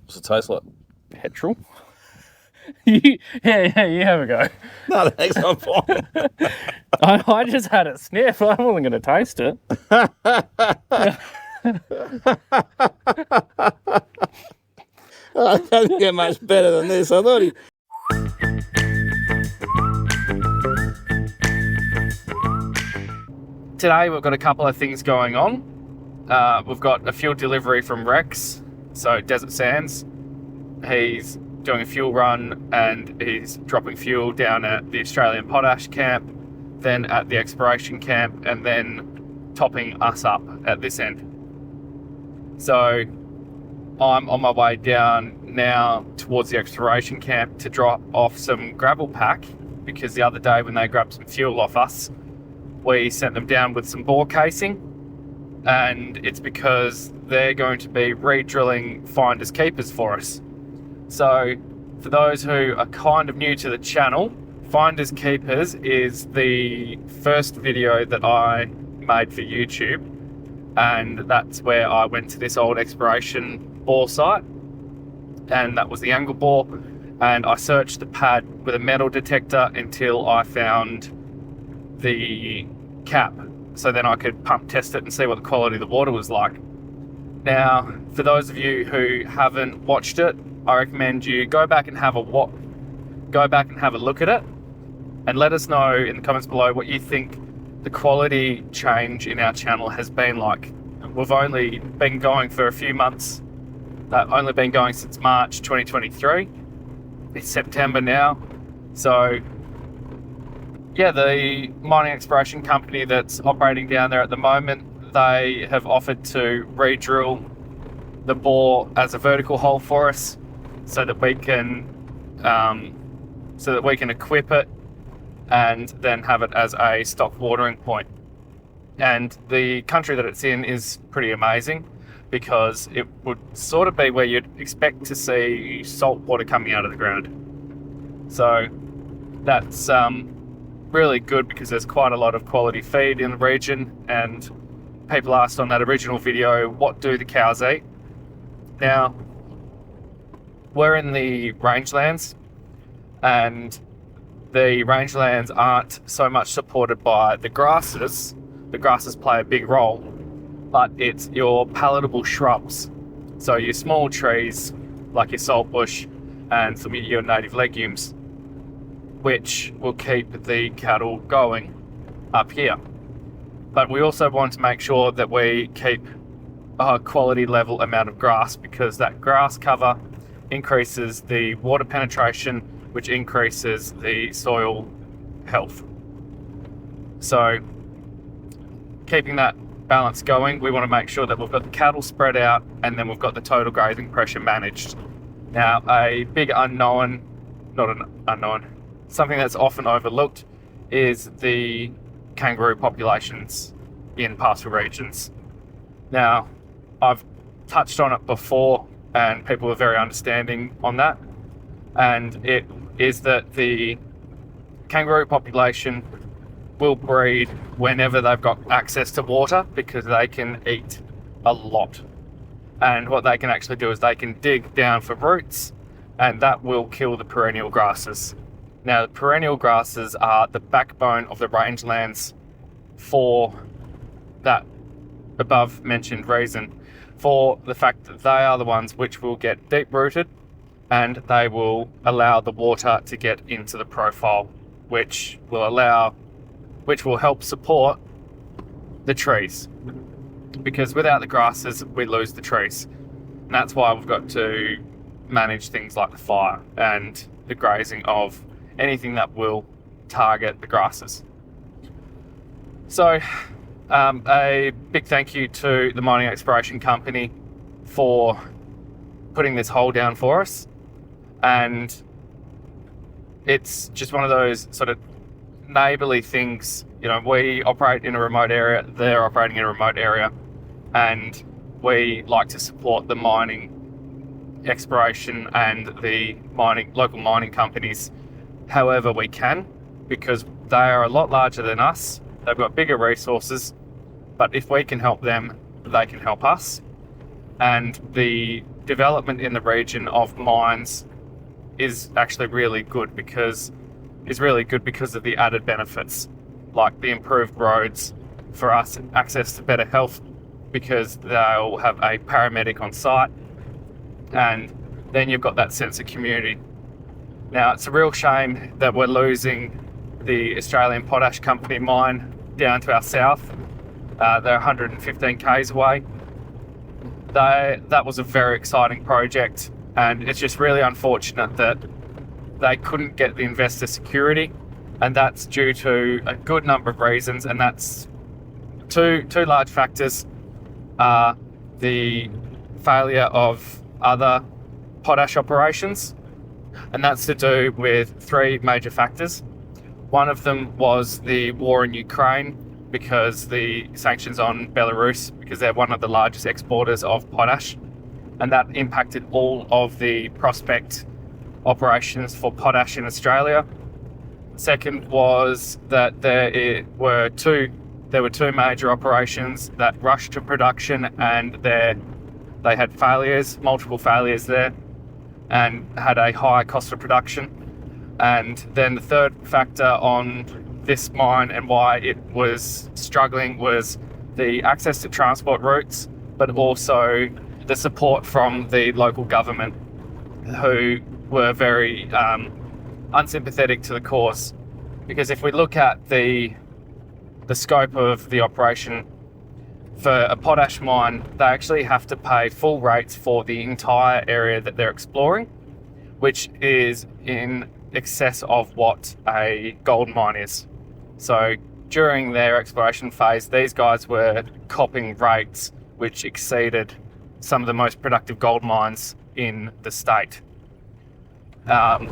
What's it taste like? Petrol? You have a go. No, thanks, I'm fine. I just had a sniff. I wasn't going to taste it. I don't get much better than this. I thought he... Today we've got a couple of things going on. We've got a fuel delivery from Rex, so Desert Sands. He's doing a fuel run and he's dropping fuel down at the Australian Potash camp, then at the exploration camp, and then topping us up at this end. So I'm on my way down now towards the exploration camp to drop off some gravel pack, because the other day when they grabbed some fuel off us, we sent them down with some bore casing, and it's because they're going to be re-drilling finders keepers for us. So for those who are kind of new to the channel, Finders Keepers is the first video that I made for YouTube, and that's where I went to this old exploration bore site, and that was the angle bore, and I searched the pad with a metal detector until I found the cap, so then I could pump test it and see what the quality of the water was like. Now, for those of you who haven't watched it, I recommend you go back and have a look at it, and let us know in the comments below what you think the quality change in our channel has been like. We've only been going for a few months. Only been going since March 2023. It's September now, so yeah, the mining exploration company that's operating down there at the moment, they have offered to re-drill the bore as a vertical hole for us, so that we can equip it and then have it as a stock watering point. And the country that it's in is pretty amazing, because it would sort of be where you'd expect to see salt water coming out of the ground. So that's really good, because there's quite a lot of quality feed in the region, and people asked on that original video, what do the cows eat? Now, we're in the rangelands, and the rangelands aren't so much supported by the grasses. The grasses play a big role, but it's your palatable shrubs. So your small trees, like your saltbush and some of your native legumes, which will keep the cattle going up here. But we also want to make sure that we keep a quality level amount of grass, because that grass cover increases the water penetration, which increases the soil health. So keeping that balance going, we want to make sure that we've got the cattle spread out, and then we've got the total grazing pressure managed. Now, a big unknown, something that's often overlooked is the kangaroo populations in pastoral regions. Now, I've touched on it before, and people are very understanding on that. And it is that the kangaroo population will breed whenever they've got access to water, because they can eat a lot. And what they can actually do is they can dig down for roots, and that will kill the perennial grasses. Now, the perennial grasses are the backbone of the rangelands for that above mentioned reason, for the fact that they are the ones which will get deep rooted, and they will allow the water to get into the profile, which will help support the trees. Because without the grasses, we lose the trees. And that's why we've got to manage things like the fire and the grazing of anything that will target the grasses. So a big thank you to the mining exploration company for putting this hole down for us. And it's just one of those sort of neighbourly things. You know, we operate in a remote area, they're operating in a remote area, and we like to support the mining exploration and the local mining companies however we can, because they are a lot larger than us. They've got bigger resources, but if we can help them, they can help us. and the development in the region of mines is actually really good because of the added benefits, like the improved roads for us, access to better health because they'll have a paramedic on site, and then you've got that sense of community. Now, it's a real shame that we're losing the Australian Potash Company mine down to our south. They're 115 k's away. That was a very exciting project, and it's just really unfortunate that they couldn't get the investor security, and that's due to a good number of reasons, and that's two large factors are the failure of other potash operations, and that's to do with three major factors. One of them was the war in Ukraine, because the sanctions on Belarus, because they're one of the largest exporters of potash, and that impacted all of the prospect operations for potash in Australia. Second was that there were two major operations that rushed to production, and they had multiple failures there, and had a high cost of production. And then the third factor on this mine and why it was struggling was the access to transport routes, but also the support from the local government, who were very unsympathetic to the cause. Because if we look at the scope of the operation, for a potash mine, they actually have to pay full rates for the entire area that they're exploring, which is in excess of what a gold mine is. So during their exploration phase, these guys were copping rates which exceeded some of the most productive gold mines in the state. And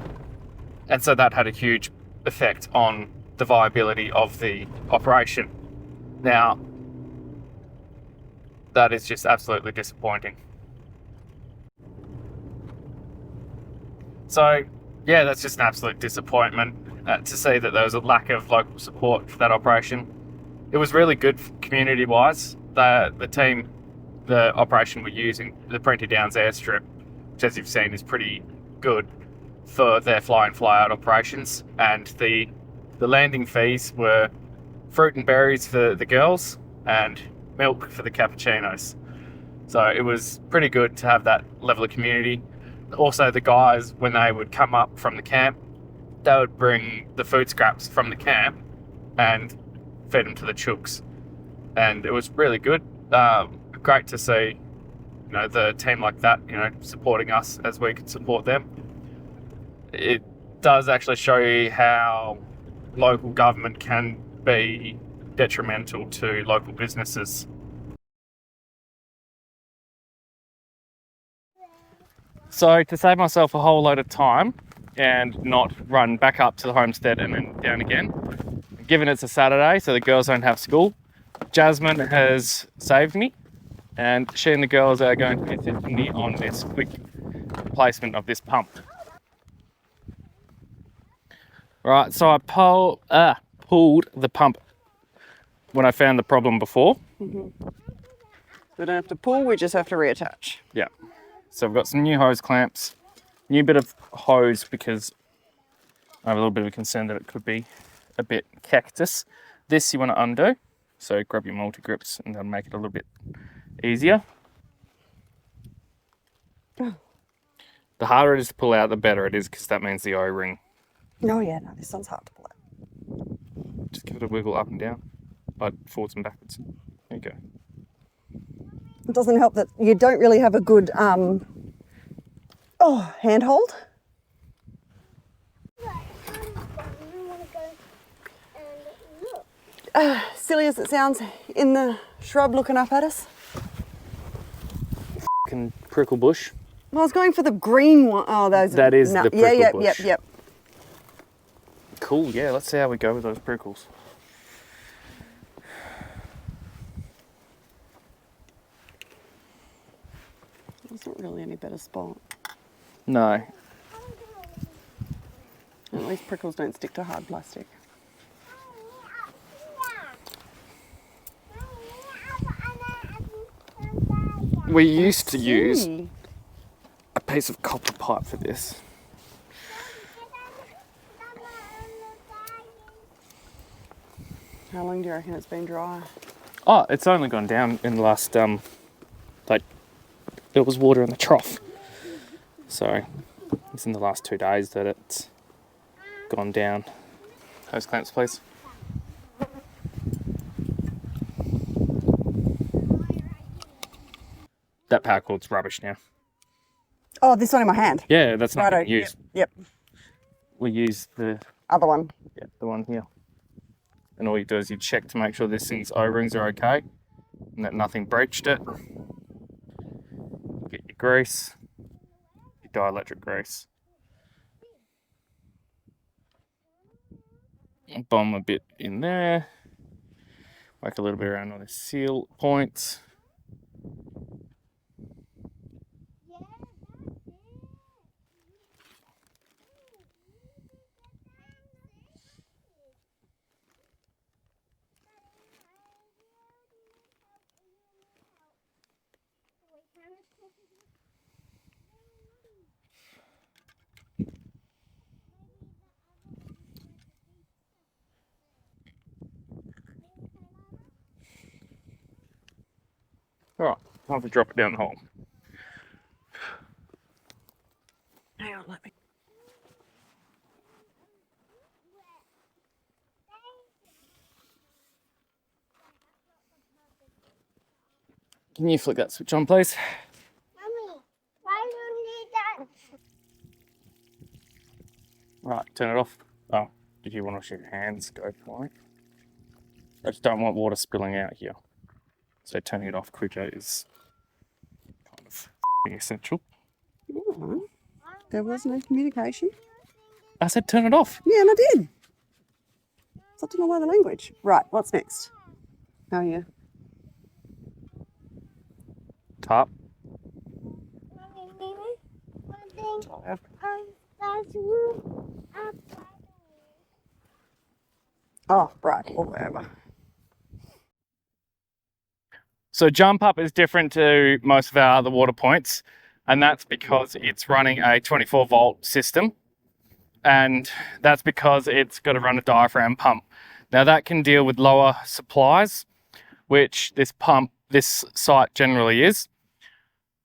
so that had a huge effect on the viability of the operation. Now, that is just absolutely disappointing. So, yeah, that's just an absolute disappointment to see that there was a lack of local support for that operation. It was really good community-wise. The team, the operation we're using, the Prenty Downs airstrip, which as you've seen is pretty good for their fly-in fly-out operations, and the landing fees were fruit and berries for the girls and milk for the cappuccinos. So it was pretty good to have that level of community. Also, the guys, when they would come up from the camp, they would bring the food scraps from the camp and feed them to the chooks, and it was really good. Great to see, the team like that, supporting us as we could support them. It does actually show you how local government can be detrimental to local businesses. So to save myself a whole load of time and not run back up to the homestead and then down again, given it's a Saturday so the girls don't have school, Jasmine has saved me, and she and the girls are going to assist me on this quick replacement of this pump. Right, so I pulled the pump when I found the problem before. Mm-hmm. We don't have to pull, we just have to reattach. Yeah. So I've got some new hose clamps, new bit of hose because I have a little bit of a concern that it could be a bit cactus. This you want to undo, so grab your multi-grips and that'll make it a little bit easier. The harder it is to pull out, the better it is, because that means the O-ring. Oh yeah, no, this one's hard to pull out. Just give it a wiggle up and down, like forwards and backwards. There you go. It doesn't help that you don't really have a good handhold. Silly as it sounds, in the shrub looking up at us. F***ing prickle bush. I was going for the green one. Oh, those. That is the prickle bush. Yep. Cool, yeah, let's see how we go with those prickles. There's not really any better spot. No. At least prickles don't stick to hard plastic. We used to use See. a piece of copper pipe for this. How long do you reckon it's been dry? Oh, it's only gone down in the last, like, there was water in the trough. So, it's in the last 2 days that it's gone down. Hose clamps, please. That power cord's rubbish now. Oh, this one in my hand. Yeah, that's not Righto. getting used. Yep. We use the Other one. one here. And all you do is you check to make sure this thing's O-rings are okay and that nothing breached it. Get your grease, your dielectric grease. Bomb a bit in there. Whack a little bit around on the seal points. Alright, time to drop it down the hole. Hang on, let me. Can you flick that switch on, please? Mummy, why do you need that? Right, turn it off. Oh, did you want to wash your hands? Go for it. I just don't want water spilling out here. So turning it off quicker is kind of essential. Oh, there was no communication. I said turn it off. Yeah, and I did. It's up to know the language. Right, what's next? Oh, yeah. Top. Mummy, one thing. That's you. Oh, right, or wherever. So jump up is different to most of our other water points, and that's because it's running a 24 volt system, and that's because it's got to run a diaphragm pump. Now that can deal with lower supplies, which this site generally is,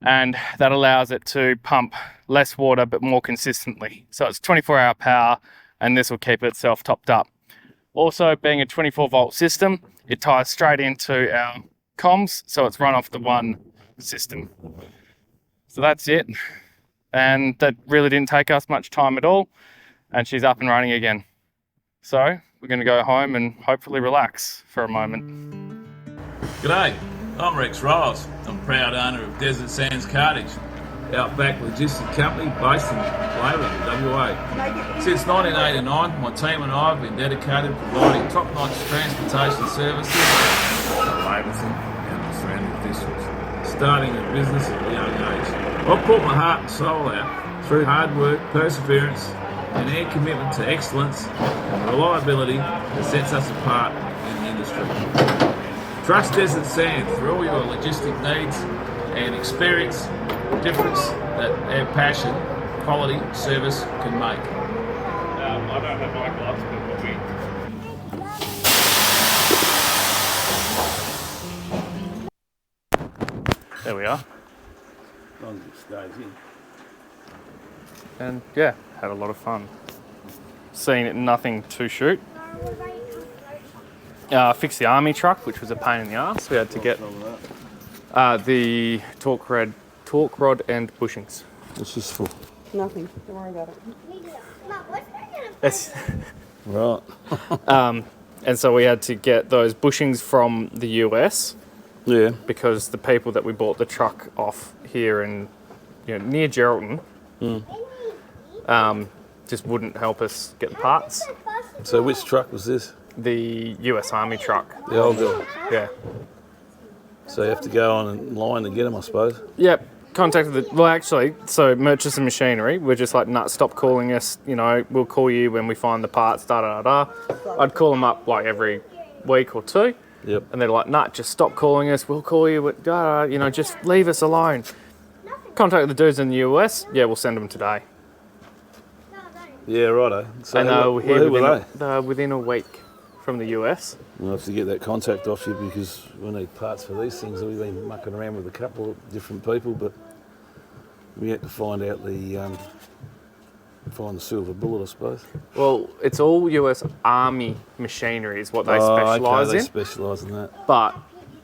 and that allows it to pump less water but more consistently. So it's 24-hour power, and this will keep itself topped up. Also, being a 24 volt system, it ties straight into our comms, so it's run off the one system. So that's it, and that really didn't take us much time at all, and she's up and running again. So we're going to go home and hopefully relax for a moment. G'day, I'm Ryles. I'm proud owner of Desert Sands Cartage, Outback logistics company based in Refueling, WA. Since 1989, my team and I have been dedicated to providing top-notch transportation services to Laverton and the surrounding districts. Starting a business at a young age, I've put my heart and soul out through hard work, perseverance, and our commitment to excellence and reliability that sets us apart in the industry. Trust Desert Sands for all your logistic needs and experience the difference that our passion, quality, service can make. I don't have my gloves, but there we are. As long as it stays in. And yeah, had a lot of fun. Seen nothing to shoot. Fixed the army truck, which was a pain in the ass. We had to get the torque rod and bushings. What's this for? Nothing. Don't worry about it. Mum, what's that? Right. And so we had to get those bushings from the US Yeah. because the people that we bought the truck off here in near Geraldton just wouldn't help us get the parts. So which truck was this? The US Army truck. The old girl. Yeah. So you have to go on in line to get them, I suppose. Yep. Contacted so Murchison Machinery were just like, nah, stop calling us, we'll call you when we find the parts, da da da. I'd call them up like every week or two, Yep. And they're like, nah, just stop calling us. We'll call you. You know, just leave us alone. Contact the dudes in the US. Yeah, we'll send them today. Yeah, righto. So And they were here who were they? within a week from the US. We'll have to get that contact off you because we need parts for these things. We've been mucking around with a couple of different people, but we had to find out find the silver bullet, I suppose. Well, it's all US Army machinery is what they specialise They in. specialise in that. But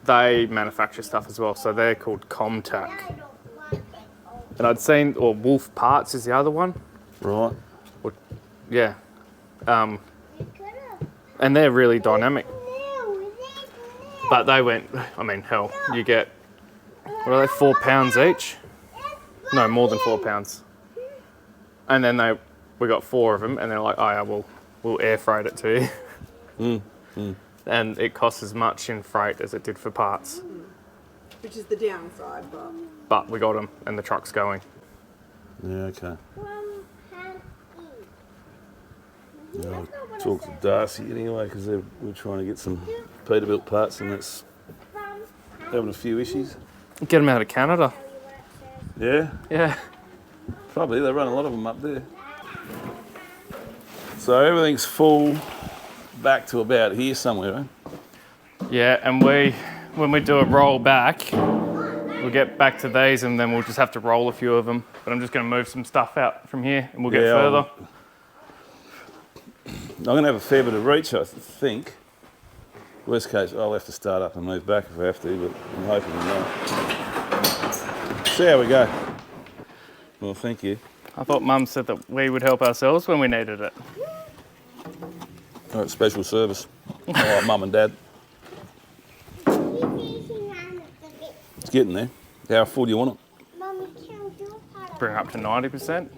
they manufacture stuff as well, so they're called Comtac. And I'd seen, or Wolf Parts is the other one. Right. Yeah. And they're really dynamic. But they went, I mean, hell, you get, what are they, 4 pounds each? No, more than 4 pounds. And then we got 4 of them, and they're like, oh yeah, we'll air freight it to you. And it costs as much in freight as it did for parts. Which is the downside, but... But we got them, and the truck's going. Yeah, okay. Yeah, I'll talk to Darcy anyway because we're trying to get some Peterbilt parts and that's having a few issues. Get them out of Canada. Yeah? Yeah. Probably, they run a lot of them up there. So everything's full back to about here somewhere, eh? Yeah, and when we do a roll back, we'll get back to these and then we'll just have to roll a few of them. But I'm just going to move some stuff out from here and we'll get further. I'm going to have a fair bit of reach, I think. Worst case, I'll have to start up and move back if I have to, but I'm hoping not. See how we go. Well, thank you. I thought Mum said that we would help ourselves when we needed it. All right, special service. All right, Mum and Dad. It's getting there. How full do you want it? Bring up to 90%.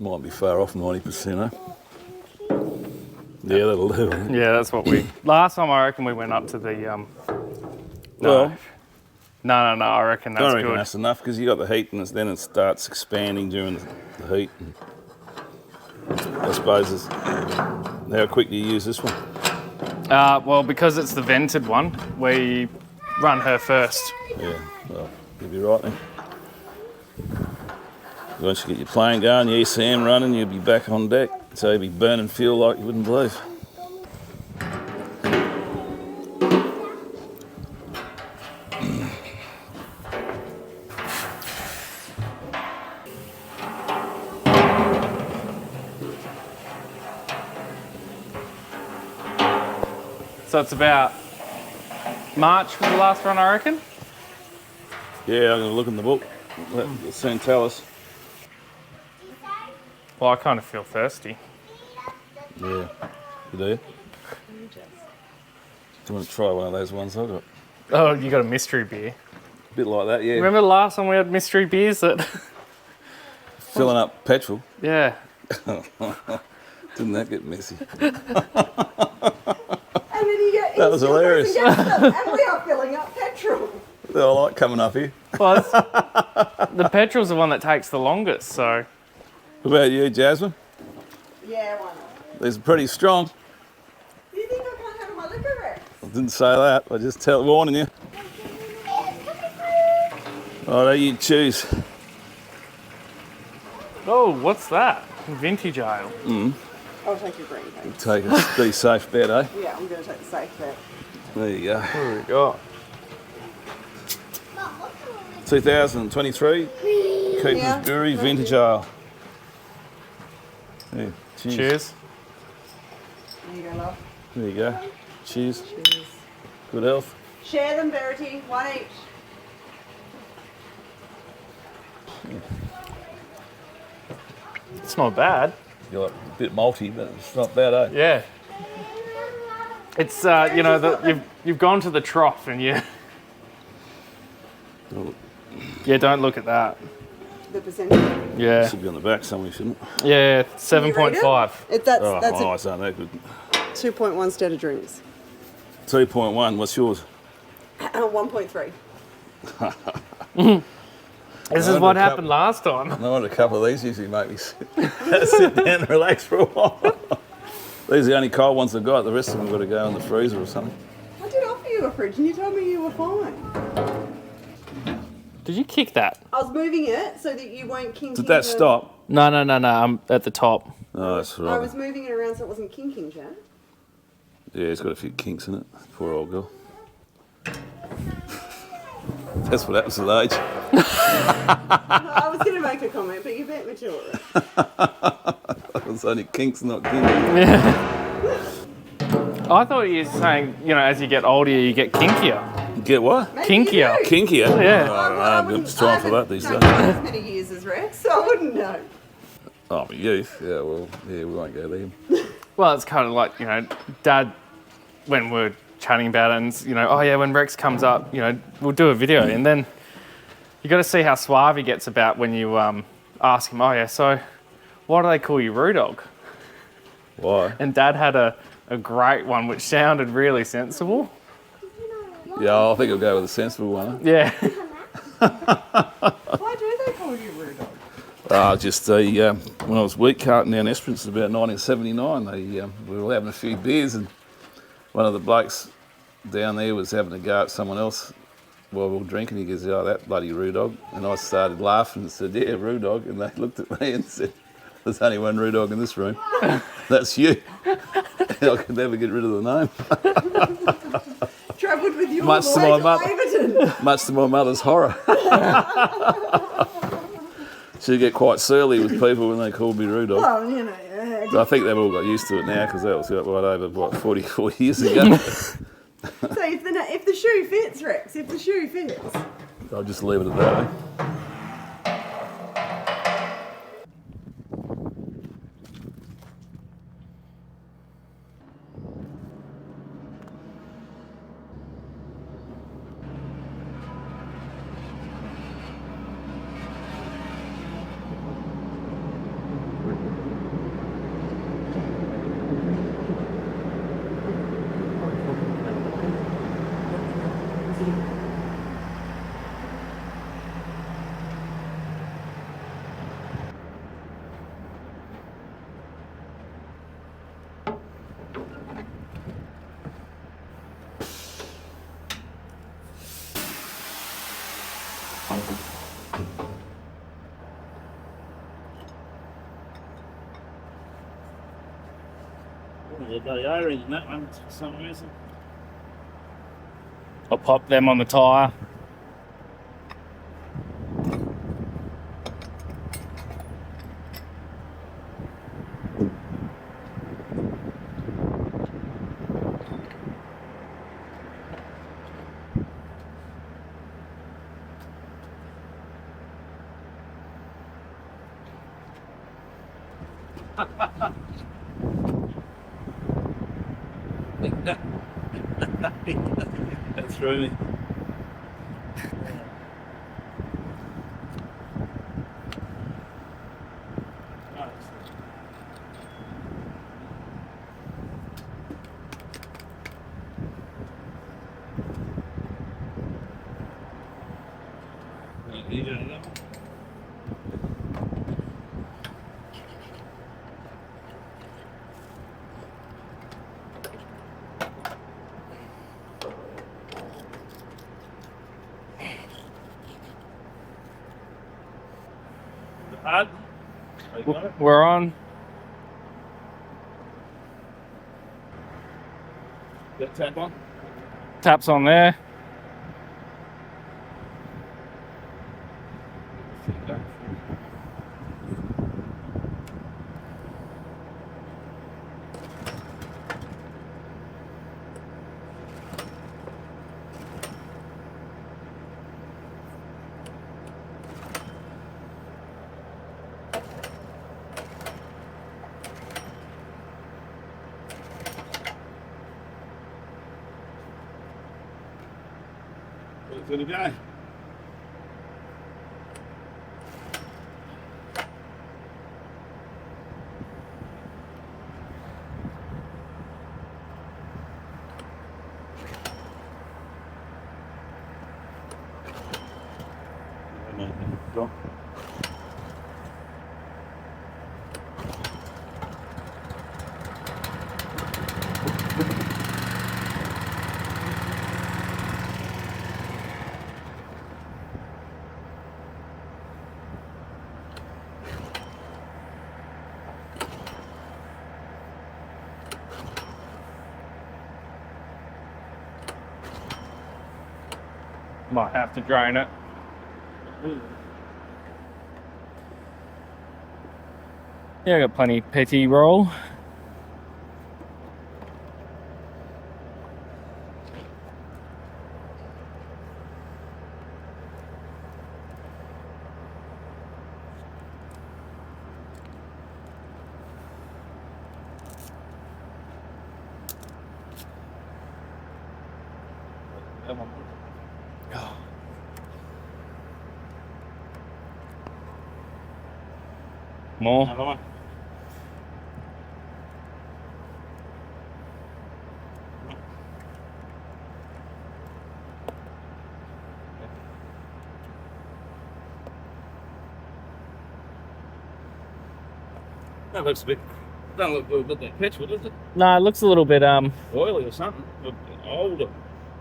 Might be far off 90%, eh? Yeah, that'll do. I think. Yeah, that's what we... Last time I reckon we went up to the... Well, No, I reckon that's I reckon good. that's enough because you got the heat and then it starts expanding during the heat. I suppose it's... How quick do you use this one? Well, because it's the vented one, we run her first. Yeah, well, you'll be right then. Once you get your plane going, your ECM running, you'll be back on deck. So you'll be burning fuel like you wouldn't believe. So it's about March was the last run, I reckon. Yeah, I'm going to look in the book. It'll soon tell us. Well, I kind of feel thirsty. Yeah. You do? Do you want to try one of those ones I've got? Oh, you got a mystery beer. A bit like that, yeah. Remember the last time we had mystery beers that... Filling up petrol. Yeah. Didn't that get messy? And then you get That was hilarious. and we are filling up petrol. I like coming up here. Well, the petrol's the one that takes the longest, so... What about you, Jasmine? Yeah, why not? These are pretty strong. Do you think I can't have my liquor Rex? I didn't say that. I just warning you. Righto, you choose. Oh, what's that? Vintage ale. I'll take your green thing. Take a be safe bet, eh? Yeah, I'm going to take the safe bet. There you go. What do we got? 2023 Keeper's Yeah. Brewery Vintage Ale. Yeah, cheers. Cheers. There you go, love. There you go. Cheers. Cheers. Good health. Share them, Verity. One each. It's not bad. You're like a bit malty, but it's not bad, eh? Yeah. It's, you know, you've gone to the trough and you... Oh, Yeah, don't look at that. The percentage. Yeah. should be on the back somewhere, shouldn't it? Yeah, Can you read 7.5. That's Oh, that's my eyes aren't that good. a 2.1 standard drinks. 2.1, what's yours? 1.3. This is what happened last time. I want a couple of these usually make me sit down and relax for a while. These are the only cold ones I've got. The rest of them have got to go in the freezer or something. I did offer you a fridge and you told me you were fine. Did you kick that? I was moving it so that you weren't kinking. Did that stop? No. I'm at the top. Oh, that's right. I was moving it around so it wasn't kinking, Chad. Yeah, it's got a few kinks in it. Poor old girl. That's what happens with age. I was going to make a comment, but you're a bit mature. It's only kinks, not kinks. I thought you were saying, as you get older, you get kinkier. Get what? Kinkier. Kinkier? Yeah. I'm just trying for that these days. I haven't as many years as Rex, so I wouldn't know. Oh, my youth. Yeah, well, we won't go there. Well, it's kind of like, Dad, when we're chatting about it, and, when Rex comes up, we'll do a video. And then you got to see how suave he gets about when you ask him, so why do they call you Roo Dog? Why? And Dad had a great one which sounded really sensible. Yeah, I think I'll go with a sensible one. Yeah. Why do they call you Roo Dog? When I was wheat carting down Esperance in about 1979, we were having a few beers and one of the blokes down there was having a go at someone else while we were drinking. He goes, "Oh, that bloody Roo Dog." And I started laughing and said, "Yeah, Roo Dog." And they looked at me and said, "There's only one Roo Dog in this room. That's you." And I could never get rid of the name. Travelled with your Much boy to my to mother. Waverton. Much to my mother's horror. She'd get quite surly with people when they called me Roo Dog. Well, yeah. I think they've all got used to it now because that was over 44 years ago. So if the shoe fits, Rex, if the shoe fits. I'll just leave it at that. I'll pop them on the tyre. That threw me. We're on. Got tap on? Taps on there. It's gonna go. Go. Might have to drain it. Yeah, I got plenty petty roll. More. Another one. That looks a bit. Doesn't look a bit that petrol, does it? No, it looks a little bit Oily or something. Look older.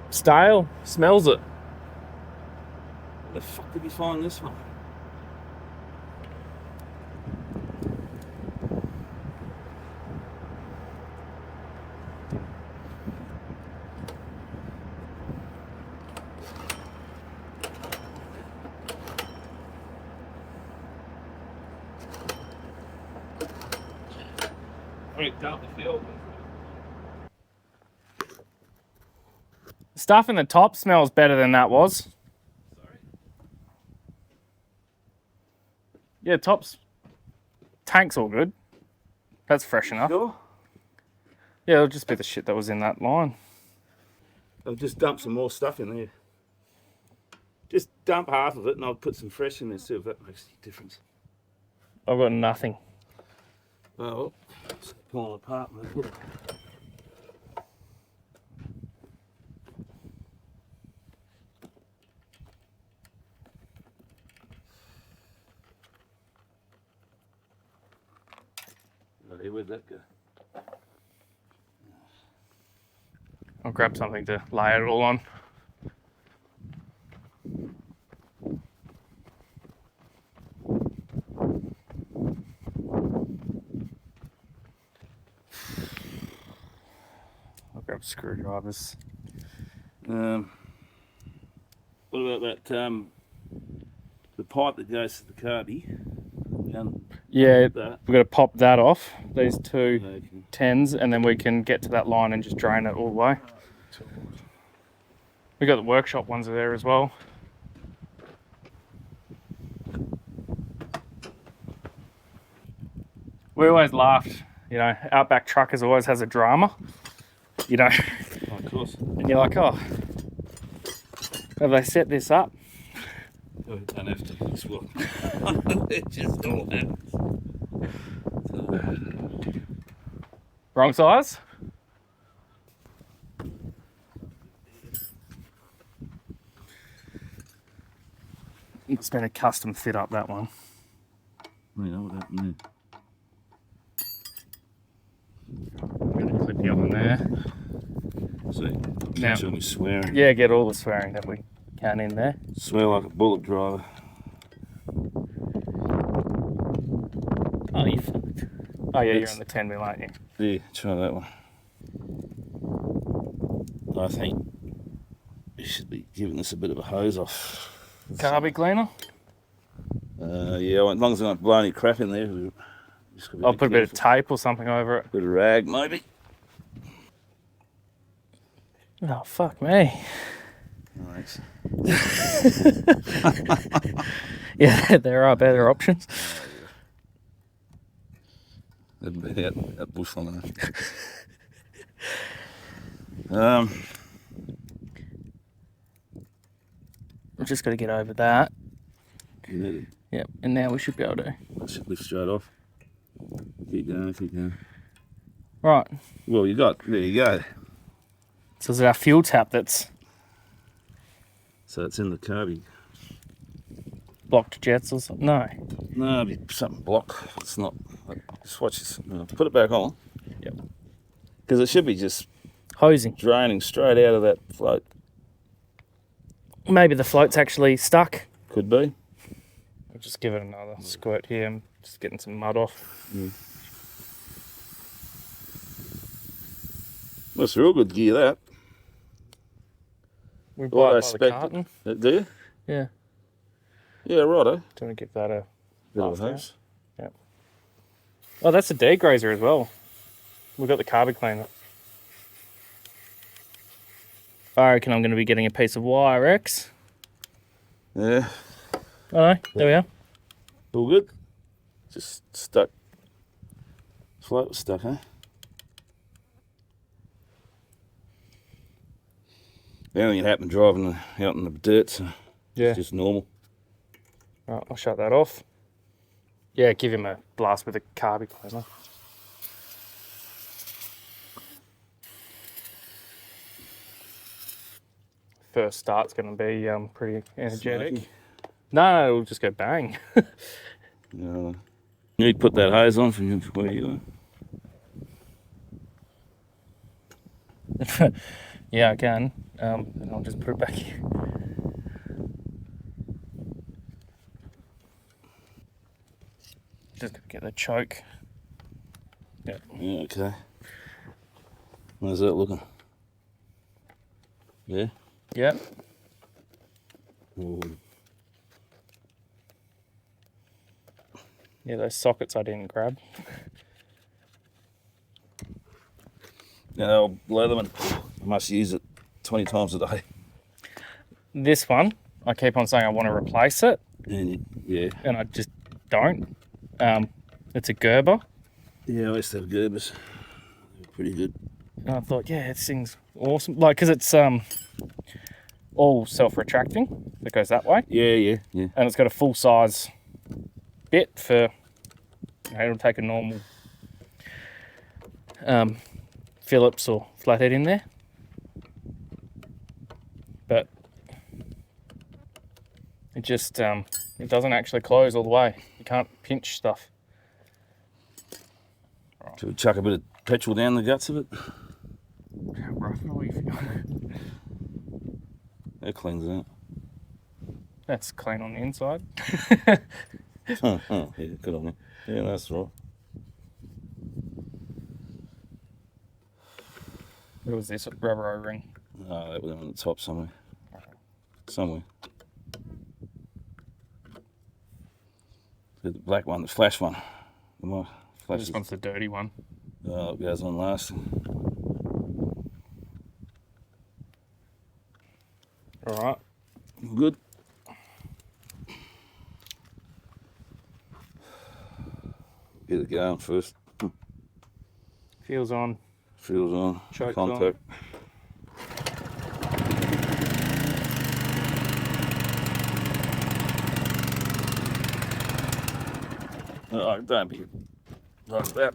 stale. Smells it. Where the fuck did you find this one? Down the field. Stuff in the top smells better than that was. Sorry. Yeah, top's tank's all good. That's fresh enough. Sure. Yeah, it'll just be the shit that was in that line. I'll just dump some more stuff in there. Just dump half of it and I'll put some fresh in there, see if that makes any difference. I've got nothing. Oh, it's pulling apart, mate. Where'd that go? I'll grab something to lay it all on. I'll grab screwdrivers. What about that? The pipe that goes to the carby. Yeah, That. we've got to pop that off, these two Okay. 10s, and then we can get to that line and just drain it all the way. We got the workshop ones there as well. We always laughed, you know, Outback Truckers always has a drama, you know, Oh, of course. and you're like, oh, have they set this up? Oh, you don't have to. It's what. It just all happens. Wrong size? It's been a custom fit up, that one. You know what happened I'm going to clip you on there. there? See? Now- Show me swearing. Yeah, get all the swearing that we can in there. Swear like a bullet driver. Oh, you fucked. Oh, yeah, you're It's- on the 10 mil, aren't you? Yeah, try that one. I think you should be giving this a bit of a hose off. Carby cleaner? Yeah, as long as I don't blow any crap in there. we just gotta be I'll put a bit of careful. tape or something over it. Bit of rag, maybe. Oh, fuck me. Thanks. Yeah, there are better options. That'd be that bush on there. We've just got to get over that. Yeah, Yep, and now we should be able to. that should lift straight off. Keep going, keep going. Right, Well, there you go. so is it our fuel tap that's So it's in the carby. blocked jets or something? No. No, it'll be something block. It's not. Just watch this. Put it back on. Yep. Because it should be just Hosing. draining straight out of that float. Maybe the float's actually stuck. Could be. I'll just give it another squirt here. I'm just getting some mud off. That's real good gear, that. We buy it by the expect carton. it. Do you? Yeah. Yeah, righto. Do you want to give that a Bit of blast a out? hose. Yep. Oh, that's a degrazer as well. We've got the carby cleaner. I reckon I'm going to be getting a piece of wire, Rex. Yeah, Oh, no, there we are. all good. Just stuck. Float was stuck, huh? The only thing that happened driving out in the dirt, so Yeah. it's just normal. Right, I'll shut that off. Yeah, give him a blast with a carby cleaner. First start's going to be pretty energetic. Smoky. No, it'll just go bang. Yeah. You need to put that hose on from where you are. Yeah, I can. And I'll just put it back here. Just gonna get the choke. Yeah. Yeah, okay. How's that looking? Yeah? Yeah. Ooh. Yeah, those sockets I didn't grab. Yeah, I'll blow them and I must use it 20 times a day. This one, I keep on saying I want to replace it, Yeah. and I just don't. It's a Gerber, Yeah, I used to have Gerbers. They're pretty good. and I thought, yeah, this thing's awesome. Like, because it's all self-retracting. It goes that way, Yeah. and it's got a full-size bit for. It'll take a normal Phillips or flathead in there, but it just it doesn't actually close all the way. You can't pinch stuff. Should we chuck a bit of petrol down the guts of it? How rough are we? That cleans it out. That's clean on the inside. Yeah, good on you. Yeah, that's right. What was this rubber O-ring? Oh, that was on the top somewhere. Somewhere. The black one, the flash one. Flash This one's the dirty one. Oh, it goes on last. All right. Good. Get it going first. Feels on. Feels on. Choke's Contact. Oh, don't be like that.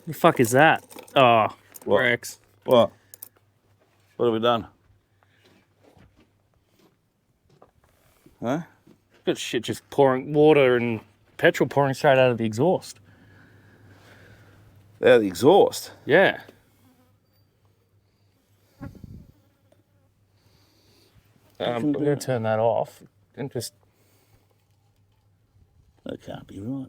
The fuck is that? Oh, What? Rex. What? What have we done? Huh? Got shit just pouring water and petrol pouring straight out of the exhaust. Out of the exhaust. Yeah. I'm going to turn that off and just. That can't be right.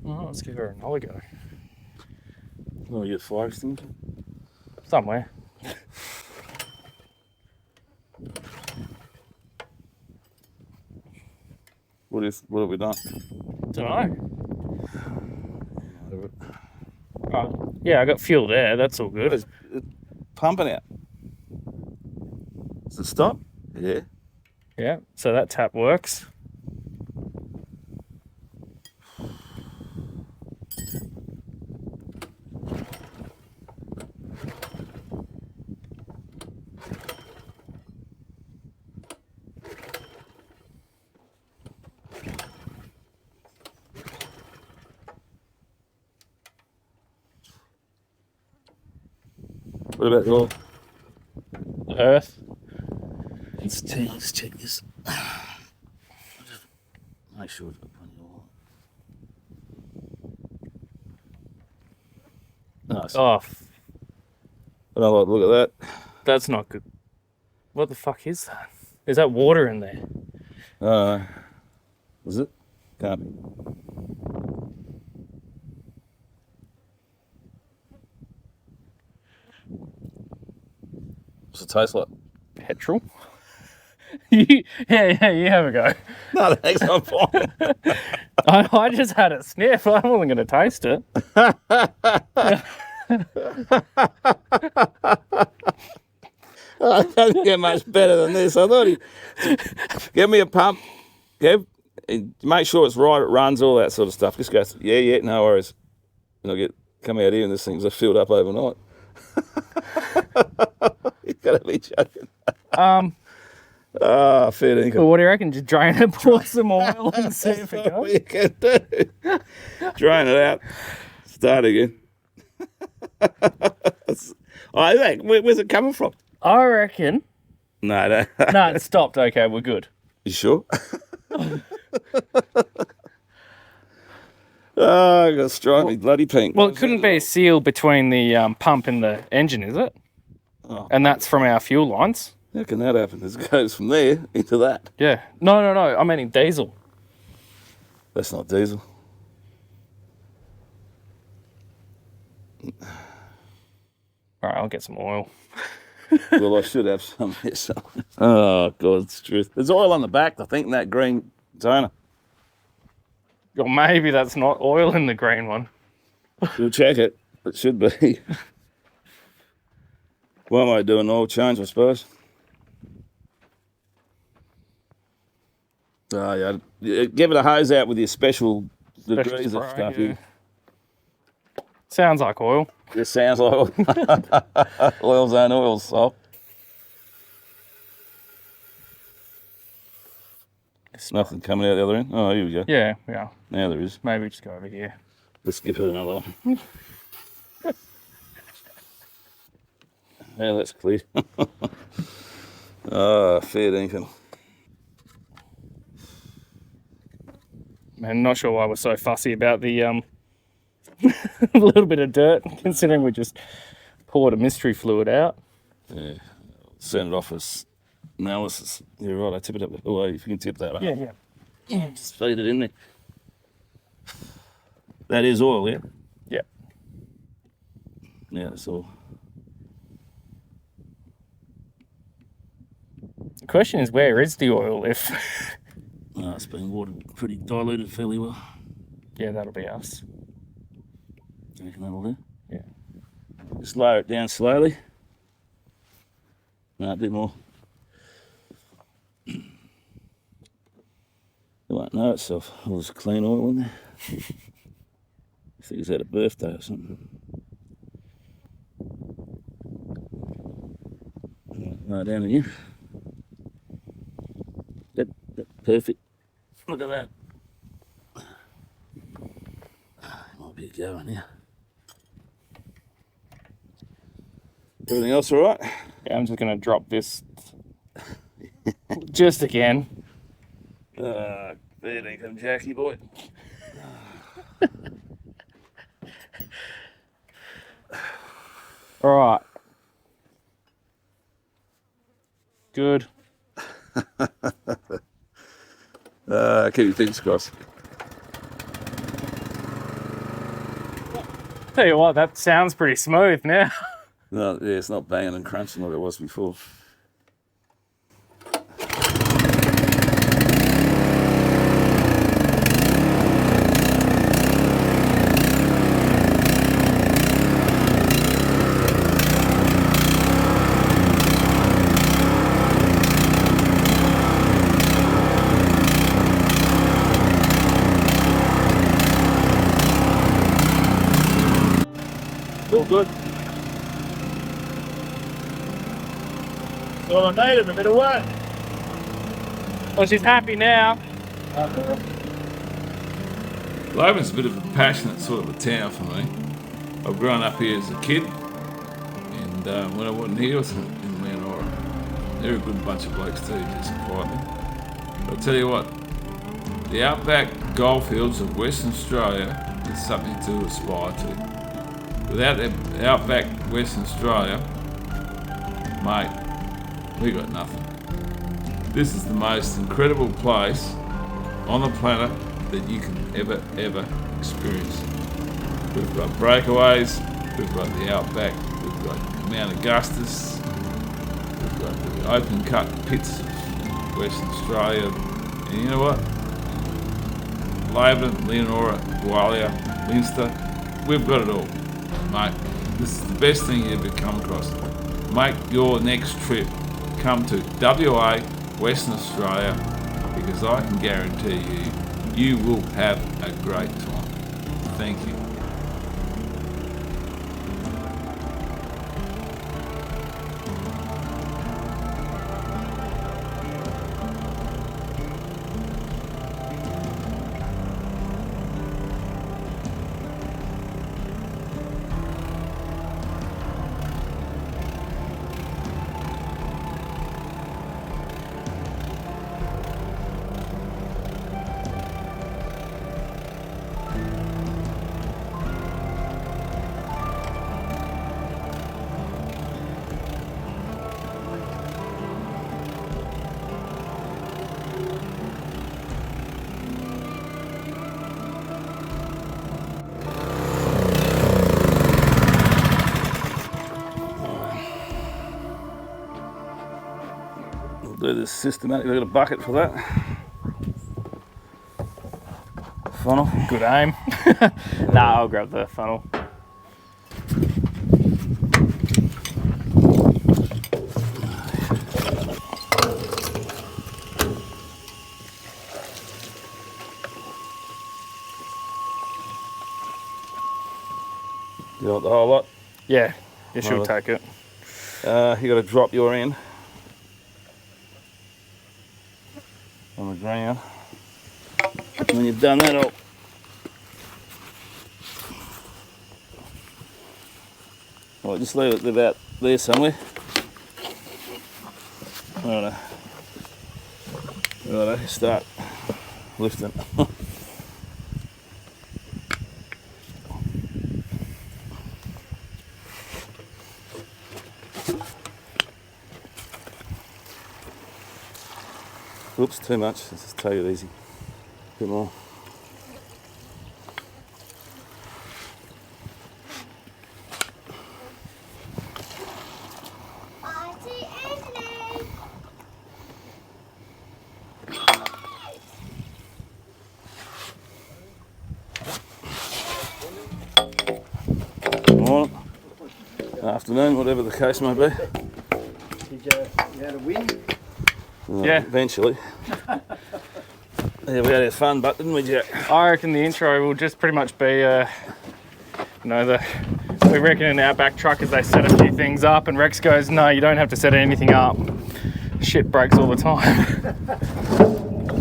Oh, let's give her another go. Oh, you get fire extinguisher? Somewhere. What have we done? Don't know. Yeah, I got fuel there. That's all good. It's pumping out. Does it stop? Yeah. Yeah, so that tap works. What about your Earth. Let's check this. Make sure it's got plenty of oil. Nice. Oh, I don't like the look at that. that's not good. What the fuck is that? Is that water in there? Is it? Can't be. What's it taste like? Petrol? yeah, you have a go. No, thanks, I'm fine. I just had a sniff. I wasn't going to taste it. I can't get much better than this. I thought give me a pump. Make sure it's right, it runs, all that sort of stuff. Just go, yeah, no worries. And I'll come out here and this thing's filled up overnight. You've got to be joking. Fair dinkum. Well, what do you reckon? Just drain it, pour some oil and see if it That's what goes? you can do. Drain it out. Start again. Where's it coming from? I reckon. No. No, it stopped. Okay, we're good. You sure? Oh, I got to strike me bloody pink. Well, it couldn't be a seal between the pump and the engine, is it? Oh. And that's from our fuel lines. How can that happen? It goes from there into that. Yeah. No. I mean in diesel. That's not diesel. All right, I'll get some oil. Well, I should have some here. Oh, God, it's truth. There's oil on the back, I think, in that green toner. Or maybe that's not oil in the green one. We'll check it. It should be. Why am I doing an oil change, I suppose? Oh, yeah. Give it a hose out with your special degrees of spray, stuff. yeah. Sounds like oil. This sounds like oil. Oil's own oil, so. Nothing coming out the other end. Oh, here we go. Yeah. Now there is. Maybe just go over here. Let's give it another one. Yeah, that's clear. Fair dinkum. I'm not sure why we're so fussy about the a little bit of dirt, considering we just poured a mystery fluid out. Yeah, send it off as analysis. You're right, I tip it up. Oh, if you can tip that up. Yeah. Just feed it in there. That is oil, yeah? Yeah. Yeah, that's all. The question is, where is the oil if... Oh, it's been watered pretty diluted fairly well. Yeah, that'll be us. You reckon that'll do? Yeah. Just lower it down slowly. No, a bit more. It won't know itself. All this clean oil in there. I think it's had a birthday or something. Right down again. That's perfect. Look at that. Might be going here. Everything else all right? Yeah, I'm just going to drop this just again. There they come, Jackie boy. All right. Good. Keep your fingers crossed. Tell you what, that sounds pretty smooth now. No, yeah, it's not banging and crunching like it was before. All good. All I needed, a bit of work. Well, she's happy now. Logan's a bit of a passionate sort of a town for me. I've grown up here as a kid, and when I wasn't here, I was in Leonora. They're a good bunch of blokes too, just quietly. But I'll tell you what, the Outback goldfields of Western Australia is something to aspire to. Without the Outback Western Australia, mate, we got nothing. This is the most incredible place on the planet that you can ever experience. We've got breakaways, we've got the Outback, we've got Mount Augustus, we've got the open cut pits of Western Australia, and you know what? Laverton, Leonora, Gwalia, Leinster, we've got it all, mate. This is the best thing you ever come across. Make your next trip come to WA, Western Australia, because I can guarantee you will have a great time. Thank you. Do this systematically. Got a bucket for that. Funnel. Good aim. Nah, I'll grab the funnel. You want the whole lot? Yeah, you should Well, take it. You got to drop your end on the ground. When you've done that, I'll just leave it about there somewhere. Righto, start lifting. Oops, too much. Let's just take it easy. A bit more. Auntie Anthony. Morning. Afternoon, whatever the case may be. Did you had a win? Yeah. Eventually. Yeah, we had our fun, but didn't we, Jack? I reckon the intro will just pretty much be, we reckon an Outback truck as they set a few things up, and Rex goes, no, you don't have to set anything up. Shit breaks all the time.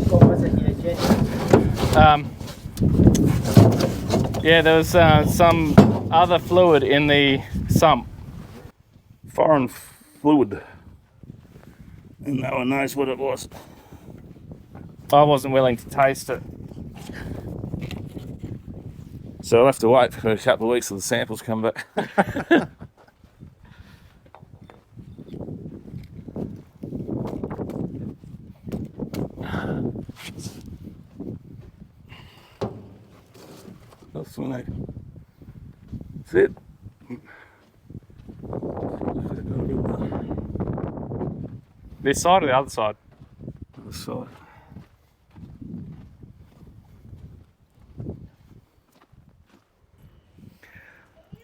What was it, yeah, Jen? Yeah, there was some other fluid in the sump. Foreign fluid. And no one knows what it was. I wasn't willing to taste it. So I'll have to wait for a couple of weeks till the samples come back. That's it. This side or the other side? Other side.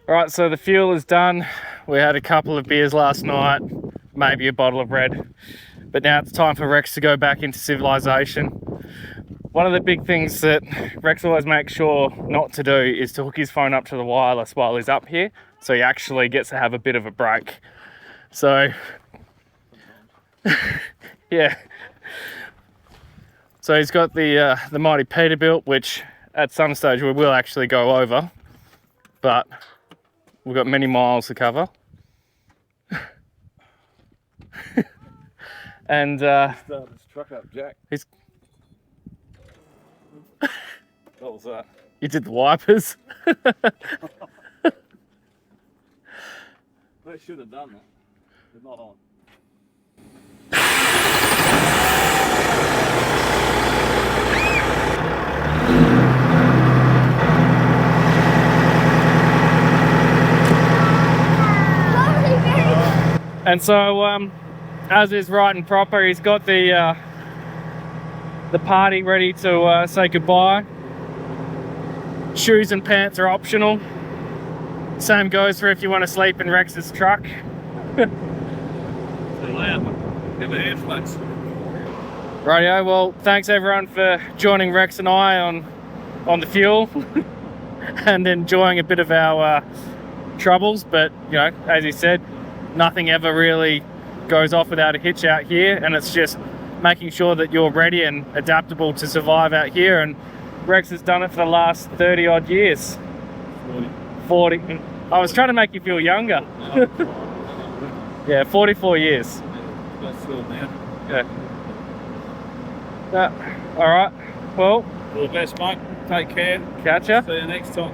All right, so the fuel is done. We had a couple of beers last night, maybe a bottle of red, but now it's time for Rex to go back into civilization. One of the big things that Rex always makes sure not to do is to hook his phone up to the wireless while he's up here, so he actually gets to have a bit of a break. So, yeah. So he's got the mighty Peterbilt, which at some stage we will actually go over, but we've got many miles to cover. And Start this truck up, Jack. he's, What was that? you did the wipers. They should have done that. They're not on. And so, as is right and proper, he's got the party ready to say goodbye. Shoes and pants are optional. Same goes for if you want to sleep in Rex's truck. They're loud. Give it airflows. Rightio, well, thanks everyone for joining Rex and I on the fuel and enjoying a bit of our troubles. But, you know, as he said, nothing ever really goes off without a hitch out here, and it's just making sure that you're ready and adaptable to survive out here. And Rex has done it for the last 30 odd years. 40. I was trying to make you feel younger. Yeah, 44 years. That's cool, man. Yeah. All right. Well, All the best, mate. Take care. catch ya. See you next time.